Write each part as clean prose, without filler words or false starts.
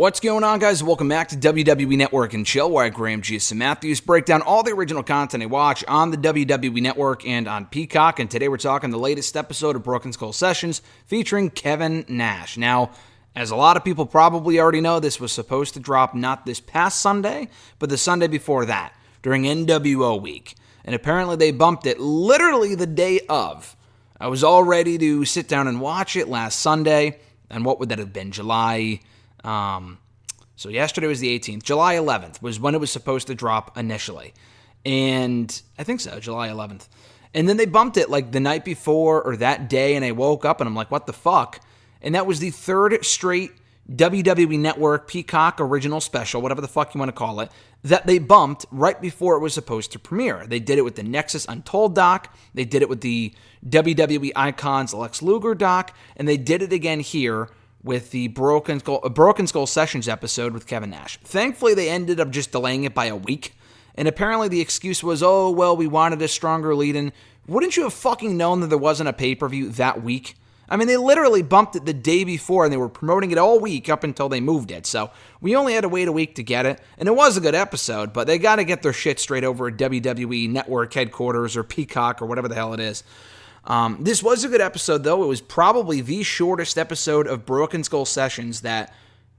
What's going on, guys? Welcome back to WWE Network and Chill, where I, Graham G. Matthews, break down all the original content I watch on the WWE Network and on Peacock. And today we're talking the latest episode of Broken Skull Sessions featuring Kevin Nash. Now, as a lot of people probably already know, this was supposed to drop not this past Sunday, but the Sunday before that, during NWO week. And apparently they bumped it literally the day of. I was all ready to sit down and watch it last Sunday. And what would that have been? So yesterday was the 18th. July 11th was when it was supposed to drop initially. And I think so, July 11th. And then they bumped it like the night before or that day, and I woke up and I'm like, what the fuck? And that was the third straight WWE Network Peacock original special, whatever the fuck you want to call it, that they bumped right before it was supposed to premiere. They did it with the Nexus Untold doc, they did it with the WWE Icons Lex Luger doc, and they did it again here with the Broken Skull Sessions episode with Kevin Nash. Thankfully, they ended up just delaying it by a week, and apparently the excuse was, oh, well, we wanted a stronger lead-in. Wouldn't you have fucking known that there wasn't a pay-per-view that week? I mean, they literally bumped it the day before, and they were promoting it all week up until they moved it, so we only had to wait a week to get it, and it was a good episode, but they got to get their shit straight over at WWE Network headquarters or Peacock or whatever the hell it is. This was a good episode, though. It was probably the shortest episode of Broken Skull Sessions that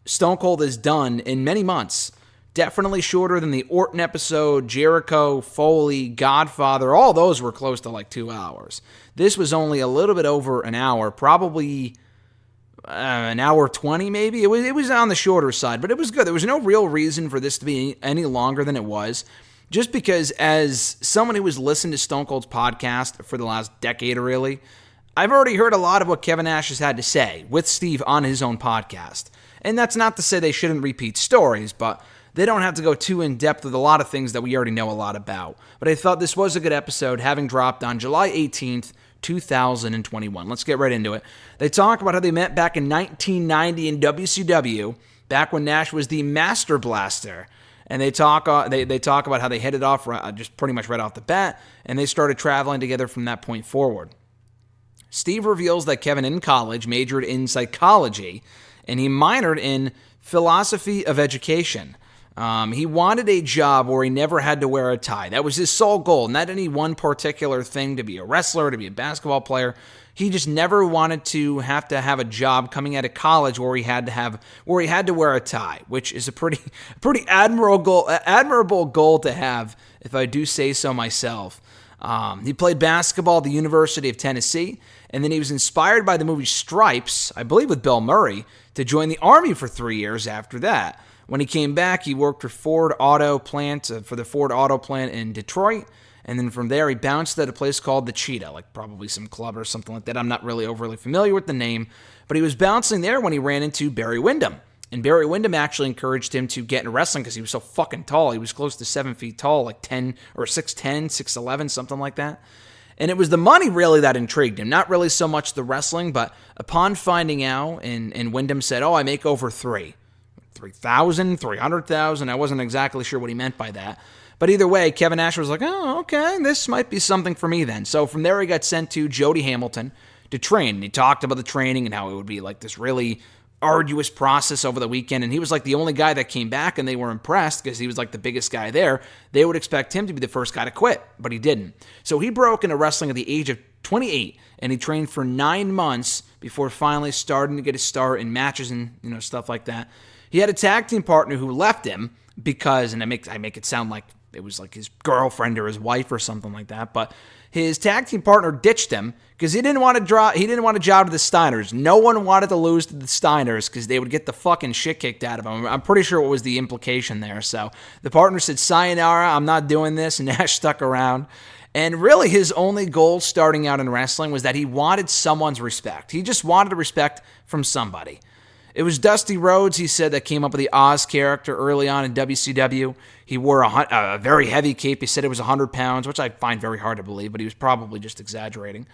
Stone Cold has done in many months. Definitely shorter than the Orton episode, Jericho, Foley, Godfather. All those were close to like 2 hours. This was only a little bit over an hour, probably an hour 20 maybe. It was on the shorter side, but it was good. There was no real reason for this to be any longer than it was. Just because as someone who has listened to Stone Cold's podcast for the last decade, really, I've already heard a lot of what Kevin Nash has had to say with Steve on his own podcast. And that's not to say they shouldn't repeat stories, but they don't have to go too in-depth with a lot of things that we already know a lot about. But I thought this was a good episode, having dropped on July 18th, 2021. Let's get right into it. They talk about how they met back in 1990 in WCW, back when Nash was the Master Blaster. And they talk about how they hit it off just pretty much right off the bat, and they started traveling together from that point forward. Steve reveals that Kevin in college majored in psychology, and he minored in philosophy of education. He wanted a job where he never had to wear a tie. That was his sole goal, not any one particular thing, to be a wrestler, to be a basketball player. He just never wanted to have a job coming out of college where he had to wear a tie, which is a pretty admirable goal to have, if I do say so myself. He played basketball at the University of Tennessee, and then he was inspired by the movie Stripes, I believe with Bill Murray, to join the Army for 3 years after that. When he came back, he worked for the Ford Auto plant in Detroit. And then from there, he bounced at a place called the Cheetah, like probably some club or something like that. I'm not really overly familiar with the name. But he was bouncing there when he ran into Barry Windham. And Barry Windham actually encouraged him to get into wrestling because he was so fucking tall. He was close to 7 feet tall, like 10 or 6'10", 6'11", something like that. And it was the money really that intrigued him, not really so much the wrestling. But upon finding out, and Windham said, oh, I make over 3,000, 300,000. I wasn't exactly sure what he meant by that. But either way, Kevin Nash was like, oh, okay, this might be something for me then. So from there, he got sent to Jody Hamilton to train. And he talked about the training and how it would be like this really arduous process over the weekend. And he was like the only guy that came back, and they were impressed because he was like the biggest guy there. They would expect him to be the first guy to quit, but he didn't. So he broke into wrestling at the age of 28, and he trained for 9 months before finally starting to get a start in matches and stuff like that. He had a tag team partner who left him because, and I make it sound like it was like his girlfriend or his wife or something like that, but his tag team partner ditched him because he didn't want a job to the Steiners. No one wanted to lose to the Steiners because they would get the fucking shit kicked out of him. I'm pretty sure what was the implication there. So the partner said, sayonara, I'm not doing this, and Nash stuck around. And really his only goal starting out in wrestling was that he wanted someone's respect. He just wanted respect from somebody. It was Dusty Rhodes, he said, that came up with the Oz character early on in WCW. He wore a very heavy cape. He said it was 100 pounds, which I find very hard to believe, but he was probably just exaggerating.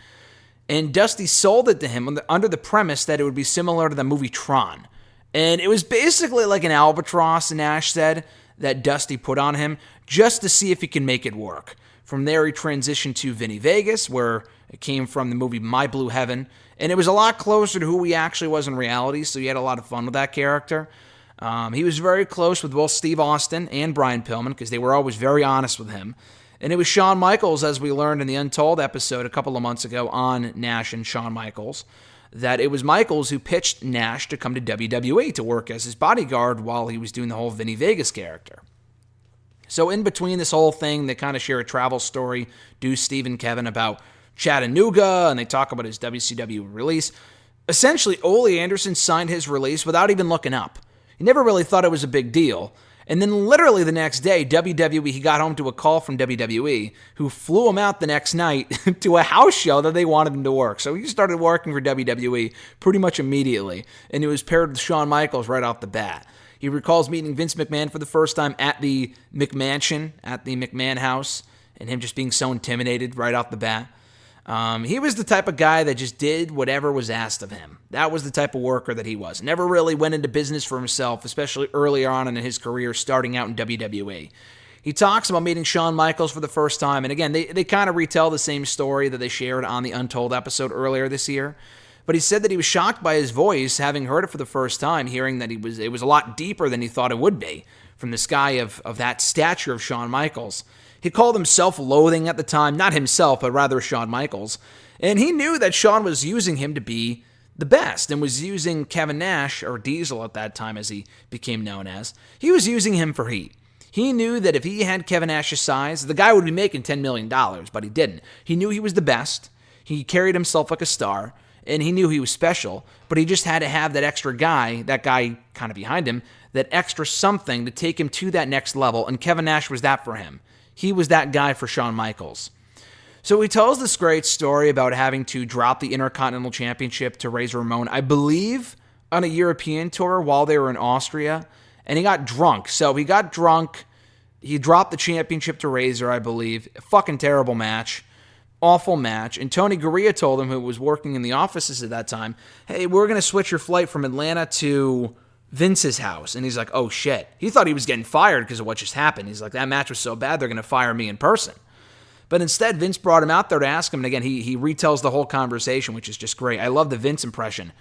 And Dusty sold it to him under the premise that it would be similar to the movie Tron. And it was basically like an albatross, Nash said, that Dusty put on him just to see if he can make it work. From there, he transitioned to Vinny Vegas, where it came from the movie My Blue Heaven. And it was a lot closer to who he actually was in reality, so he had a lot of fun with that character. He was very close with both Steve Austin and Brian Pillman because they were always very honest with him. And it was Shawn Michaels, as we learned in the Untold episode a couple of months ago on Nash and Shawn Michaels, that it was Michaels who pitched Nash to come to WWE to work as his bodyguard while he was doing the whole Vinny Vegas character. So in between this whole thing, they kind of share a travel story, do Steve and Kevin, about Chattanooga, and they talk about his WCW release. Essentially, Ole Anderson signed his release without even looking up. He never really thought it was a big deal. And then literally the next day, he got home to a call from WWE, who flew him out the next night to a house show that they wanted him to work. So he started working for WWE pretty much immediately, and he was paired with Shawn Michaels right off the bat. He recalls meeting Vince McMahon for the first time at the McMansion, at the McMahon house, and him just being so intimidated right off the bat. He was the type of guy that just did whatever was asked of him. That was the type of worker that he was. Never really went into business for himself, especially early on in his career, starting out in WWE. He talks about meeting Shawn Michaels for the first time, and again, they kind of retell the same story that they shared on the Untold episode earlier this year. But he said that he was shocked by his voice, having heard it for the first time, hearing that it was a lot deeper than he thought it would be, from this guy of that stature of Shawn Michaels. He called him self-loathing at the time, not himself, but rather Shawn Michaels. And he knew that Shawn was using him to be the best and was using Kevin Nash, or Diesel at that time as he became known as. He was using him for heat. He knew that if he had Kevin Nash's size, the guy would be making $10 million, but he didn't. He knew he was the best. He carried himself like a star, and he knew he was special, but he just had to have that extra guy, that guy kind of behind him, that extra something to take him to that next level, and Kevin Nash was that for him. He was that guy for Shawn Michaels. So he tells this great story about having to drop the Intercontinental Championship to Razor Ramon, I believe, on a European tour while they were in Austria, and he got drunk. So he got drunk, he dropped the championship to Razor, I believe. Fucking terrible match. Awful match. And Tony Gurria told him, who was working in the offices at that time, hey, we're going to switch your flight from Atlanta to Vince's house. And he's like, oh shit. He thought he was getting fired because of what just happened. He's like, that match was so bad, they're going to fire me in person. But instead, Vince brought him out there to ask him. And again, he retells the whole conversation, which is just great. I love the Vince impression.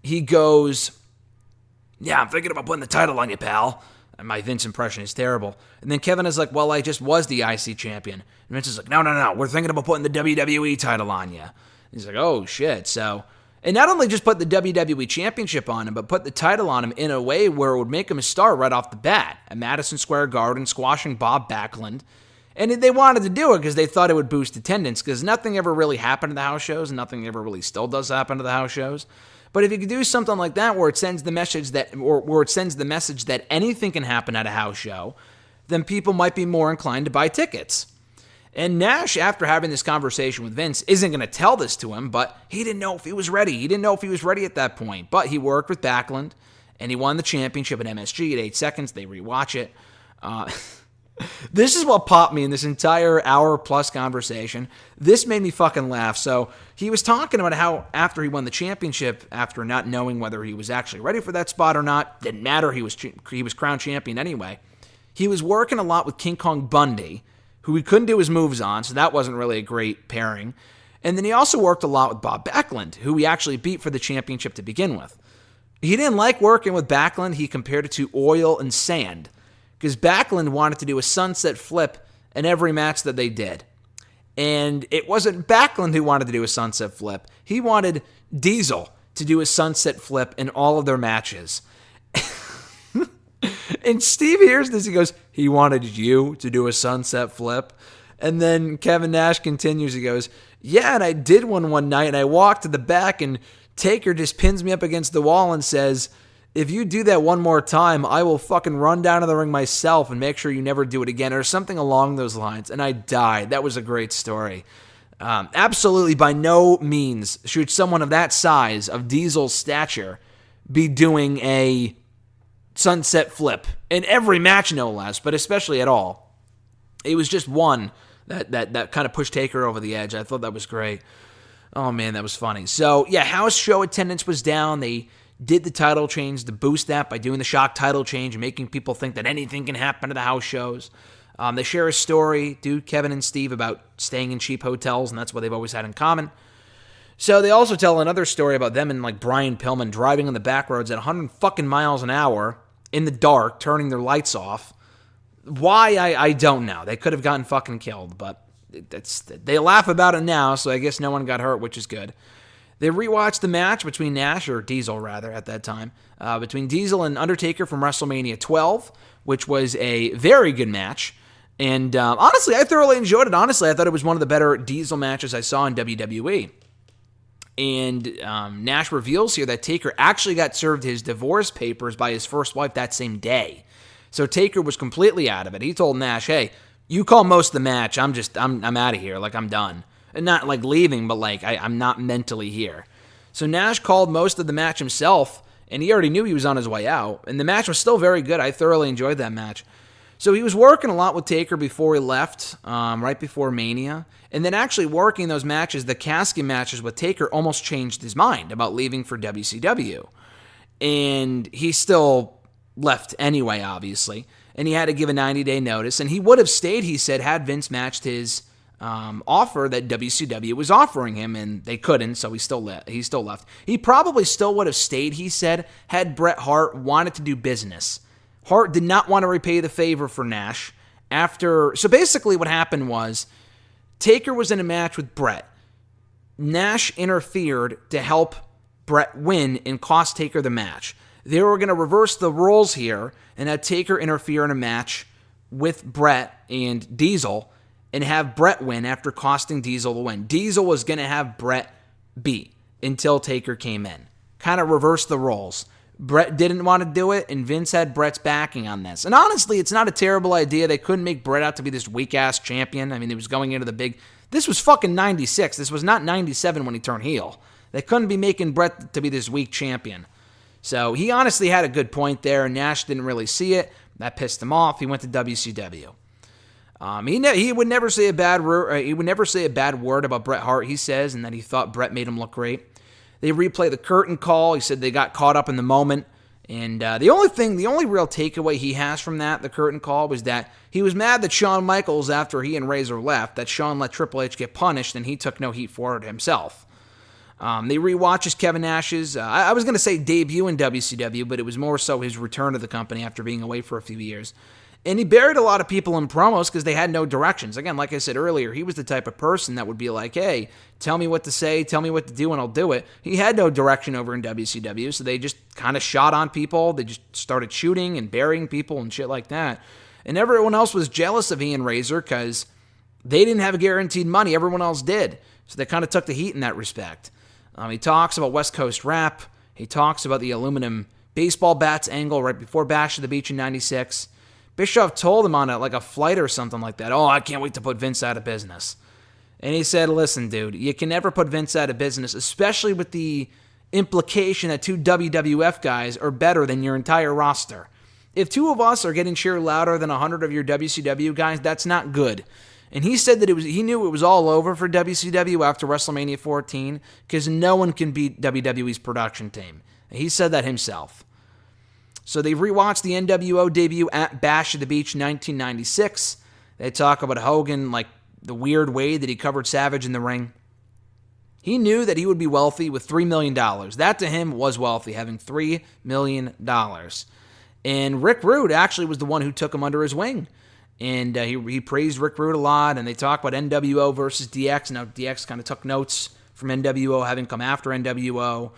He goes, yeah, I'm thinking about putting the title on you, pal. And my Vince impression is terrible. And then Kevin is like, well, I just was the IC champion. And Vince is like, no, we're thinking about putting the WWE title on you. He's like, oh shit. So, and not only just put the WWE Championship on him, but put the title on him in a way where it would make him a star right off the bat at Madison Square Garden, squashing Bob Backlund. And they wanted to do it because they thought it would boost attendance, because nothing ever really happened to the house shows, and nothing ever really still does happen to the house shows. But if you could do something like that where it sends the message that anything can happen at a house show, then people might be more inclined to buy tickets. And Nash, after having this conversation with Vince, isn't going to tell this to him, but he didn't know if he was ready. He didn't know if he was ready at that point. But he worked with Backlund, and he won the championship at MSG at 8 seconds. They rewatch it. This is what popped me in this entire hour-plus conversation. This made me fucking laugh. So he was talking about how after he won the championship, after not knowing whether he was actually ready for that spot or not, didn't matter, he was crowned champion anyway. He was working a lot with King Kong Bundy, who he couldn't do his moves on, so that wasn't really a great pairing. And then he also worked a lot with Bob Backlund, who he actually beat for the championship to begin with. He didn't like working with Backlund. He compared it to oil and sand, because Backlund wanted to do a sunset flip in every match that they did. And it wasn't Backlund who wanted to do a sunset flip. He wanted Diesel to do a sunset flip in all of their matches. And Steve hears this, he goes, he wanted you to do a sunset flip? And then Kevin Nash continues, he goes, yeah, and I did one night, and I walked to the back, and Taker just pins me up against the wall and says, if you do that one more time, I will fucking run down to the ring myself and make sure you never do it again, or something along those lines. And I died. That was a great story. Absolutely, by no means should someone of that size, of Diesel's stature, be doing a sunset flip in every match, no less, but especially at all. It was just one that kind of pushed Taker over the edge. I thought that was great. Oh man, that was funny. So yeah, house show attendance was down. They did the title change to boost that by doing the shock title change and making people think that anything can happen to the house shows. They share a story, Kevin and Steve, about staying in cheap hotels, and that's what they've always had in common. So they also tell another story about them and like Brian Pillman driving on the back roads at 100 fucking miles an hour in the dark, turning their lights off. Why, I don't know. They could have gotten fucking killed, but they laugh about it now, so I guess no one got hurt, which is good. They rewatched the match between Nash, or Diesel rather at that time, between Diesel and Undertaker from WrestleMania 12, which was a very good match. And honestly, I thoroughly enjoyed it. Honestly, I thought it was one of the better Diesel matches I saw in WWE. And Nash reveals here that Taker actually got served his divorce papers by his first wife that same day. So Taker was completely out of it. He told Nash, hey, you call most of the match. I'm out of here. Like, I'm done. And not like leaving, but like I'm not mentally here. So Nash called most of the match himself, and he already knew he was on his way out. And the match was still very good. I thoroughly enjoyed that match. So he was working a lot with Taker before he left, right before Mania. And then actually working those matches, the casket matches with Taker, almost changed his mind about leaving for WCW. And he still left anyway, obviously. And he had to give a 90-day notice. And he would have stayed, he said, had Vince matched his offer that WCW was offering him, and they couldn't, so he still left. He probably still would have stayed, he said, had Bret Hart wanted to do business. Hart did not want to repay the favor for Nash. So basically what happened was, Taker was in a match with Bret. Nash interfered to help Bret win and cost Taker the match. They were going to reverse the roles here and have Taker interfere in a match with Bret and Diesel and have Bret win after costing Diesel the win. Diesel was going to have Bret beat until Taker came in. Kind of reversed the roles. Bret didn't want to do it, and Vince had Bret's backing on this. And honestly, it's not a terrible idea. They couldn't make Bret out to be this weak-ass champion. I mean, he was going into the big... This was fucking 96. This was not 97 when he turned heel. They couldn't be making Bret to be this weak champion. So he honestly had a good point there. Nash didn't really see it. That pissed him off. He went to WCW. He would never say a bad word about Bret Hart, he says, and that he thought Bret made him look great. They replay the curtain call. He said they got caught up in the moment. And the only real takeaway he has from the curtain call, was that he was mad that Shawn Michaels, after he and Razor left, that Shawn let Triple H get punished and he took no heat for it himself. They rewatches Kevin Nash's, I was going to say debut in WCW, but it was more so his return to the company after being away for a few years. And he buried a lot of people in promos because they had no directions. Again, like I said earlier, he was the type of person that would be like, hey, tell me what to say, tell me what to do, and I'll do it. He had no direction over in WCW, so they just kind of shot on people. They just started shooting and burying people and shit like that. And everyone else was jealous of he and Razor because they didn't have guaranteed money. Everyone else did. So they kind of took the heat in that respect. He talks about West Coast rap. He talks about the aluminum baseball bats angle right before Bash at the Beach in 96. Bischoff told him on a flight or something like that, oh, I can't wait to put Vince out of business. And he said, listen, dude, you can never put Vince out of business, especially with the implication that two WWF guys are better than your entire roster. If two of us are getting cheered louder than 100 of your WCW guys, that's not good. And he said that he knew it was all over for WCW after WrestleMania 14 because no one can beat WWE's production team. He said that himself. So they rewatched the NWO debut at Bash at the Beach 1996. They talk about Hogan, like the weird way that he covered Savage in the ring. He knew that he would be wealthy with $3 million. That to him was wealthy, having $3 million. And Rick Rude actually was the one who took him under his wing. And he praised Rick Rude a lot, and they talk about NWO versus DX. Now, DX kind of took notes from NWO, having come after NWO,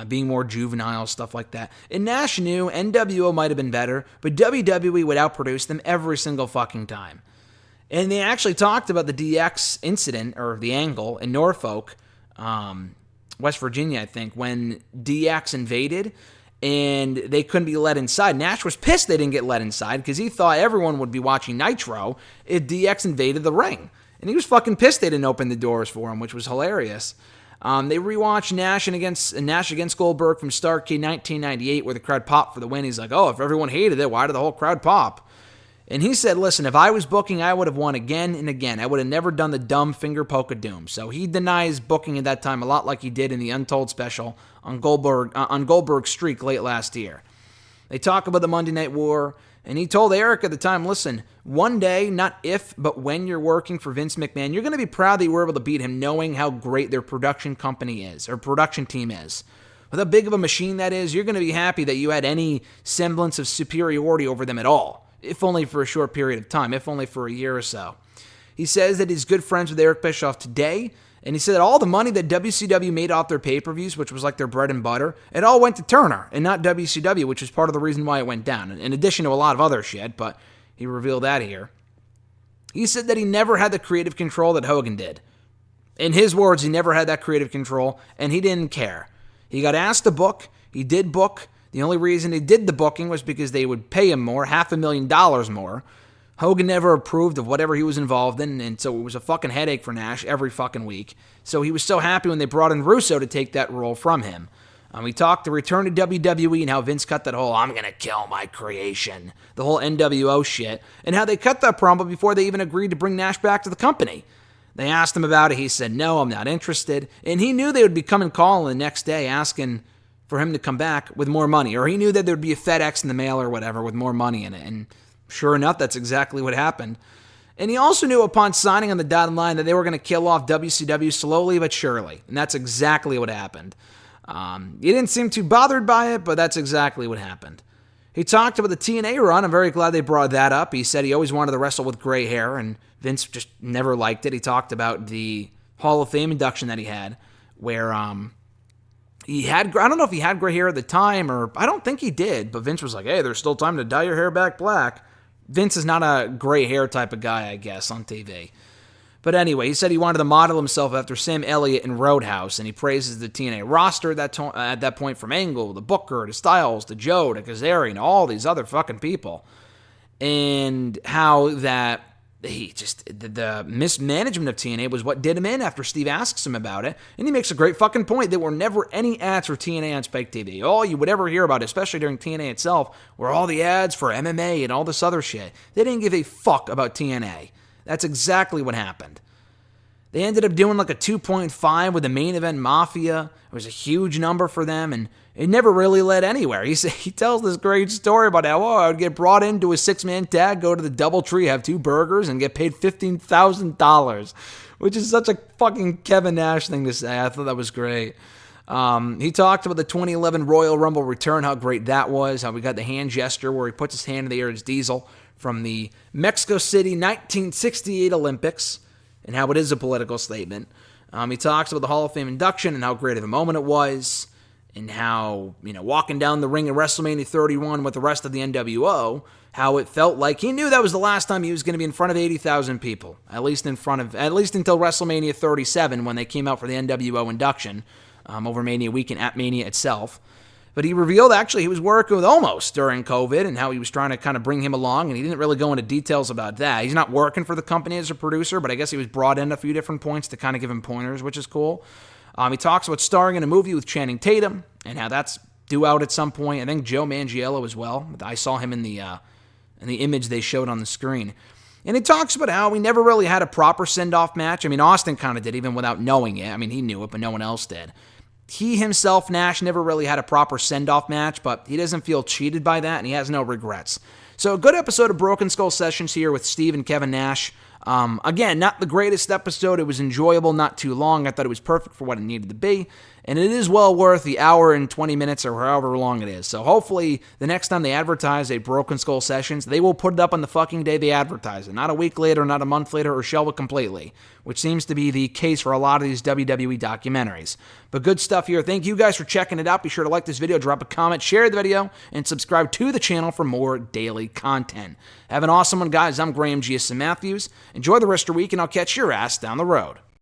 being more juvenile, stuff like that. And Nash knew NWO might have been better, but WWE would outproduce them every single fucking time. And they actually talked about the DX incident, or the angle, in Norfolk, West Virginia, I think, when DX invaded, and they couldn't be let inside. Nash was pissed they didn't get let inside because he thought everyone would be watching Nitro if DX invaded the ring. And he was fucking pissed they didn't open the doors for him, which was hilarious. They rewatched Nash against Goldberg from Starrcade 1998, where the crowd popped for the win. He's like, oh, if everyone hated it, why did the whole crowd pop? And he said, listen, if I was booking, I would have won again and again. I would have never done the dumb finger poke of doom. So he denies booking at that time a lot like he did in the Untold special on Goldberg's streak late last year. They talk about the Monday Night War, and he told Eric at the time, listen, one day, not if, but when you're working for Vince McMahon, you're going to be proud that you were able to beat him knowing how great their production company is, or production team is. with how big of a machine that is, you're going to be happy that you had any semblance of superiority over them at all, if only for a short period of time, if only for a year or so. He says that he's good friends with Eric Bischoff today, and he said that all the money that WCW made off their pay-per-views, which was like their bread and butter, it all went to Turner and not WCW, which is part of the reason why it went down, in addition to a lot of other shit, but he revealed that here. He said that he never had the creative control that Hogan did. In his words, he never had that creative control, and he didn't care. He got asked to book. He did book. The only reason he did the booking was because they would pay him more, $500,000 more. Hogan never approved of whatever he was involved in, and so it was a fucking headache for Nash every fucking week. So he was so happy when they brought in Russo to take that role from him. We talked the return to WWE and how Vince cut that whole, I'm going to kill my creation, the whole NWO shit, and how they cut that promo before they even agreed to bring Nash back to the company. They asked him about it. He said, no, I'm not interested. And he knew they would be coming calling the next day asking for him to come back with more money. Or he knew that there would be a FedEx in the mail or whatever with more money in it. And sure enough, that's exactly what happened. And he also knew upon signing on the dotted line that they were going to kill off WCW slowly but surely. And that's exactly what happened. He didn't seem too bothered by it, but that's exactly what happened. He talked about the TNA run. I'm very glad they brought that up. He said he always wanted to wrestle with gray hair, and Vince just never liked it. He talked about the Hall of Fame induction that he had, where he had, I don't know if he had gray hair at the time, or I don't think he did, but Vince was like, hey, there's still time to dye your hair back black. Vince is not a gray hair type of guy, I guess, on TV. But anyway, he said he wanted to model himself after Sam Elliott in Roadhouse, and he praises the TNA roster at that point, from Angle to Booker to Styles to Joe to Kazarian, all these other fucking people. And how that the mismanagement of TNA was what did him in after Steve asks him about it. And he makes a great fucking point. There were never any ads for TNA on Spike TV. All you would ever hear about, especially during TNA itself, were all the ads for MMA and all this other shit. They didn't give a fuck about TNA. That's exactly what happened. They ended up doing like a 2.5 with the Main Event Mafia. It was a huge number for them, and it never really led anywhere. He tells this great story about how I would get brought into a 6-man tag, go to the DoubleTree, have 2 burgers, and get paid $15,000, which is such a fucking Kevin Nash thing to say. I thought that was great. He talked about the 2011 Royal Rumble return, how great that was, how we got the hand gesture where he puts his hand in the air as Diesel from the Mexico City 1968 Olympics, and how it is a political statement. He talks about the Hall of Fame induction and how great of a moment it was, and how, walking down the ring at WrestleMania 31 with the rest of the NWO, how it felt like he knew that was the last time he was going to be in front of 80,000 people, at least until WrestleMania 37 when they came out for the NWO induction over Mania weekend at Mania itself. But he revealed, actually, he was working with Omos during COVID and how he was trying to kind of bring him along, and he didn't really go into details about that. He's not working for the company as a producer, but I guess he was brought in a few different points to kind of give him pointers, which is cool. He talks about starring in a movie with Channing Tatum and how that's due out at some point. I think Joe Manganiello as well. I saw him in the image they showed on the screen. And he talks about how we never really had a proper send-off match. I mean, Austin kind of did, even without knowing it. I mean, he knew it, but no one else did. He himself, Nash, never really had a proper send-off match, but he doesn't feel cheated by that, and he has no regrets. So a good episode of Broken Skull Sessions here with Steve and Kevin Nash. Again, not the greatest episode. It was enjoyable, not too long. I thought it was perfect for what it needed to be. And it is well worth the hour and 20 minutes or however long it is. So hopefully the next time they advertise a Broken Skull Sessions, they will put it up on the fucking day they advertise it. Not a week later, not a month later, or shelve it completely, which seems to be the case for a lot of these WWE documentaries. But good stuff here. Thank you guys for checking it out. Be sure to like this video, drop a comment, share the video, and subscribe to the channel for more daily content. Have an awesome one, guys. I'm Graham G.S. Matthews. Enjoy the rest of your week, and I'll catch your ass down the road.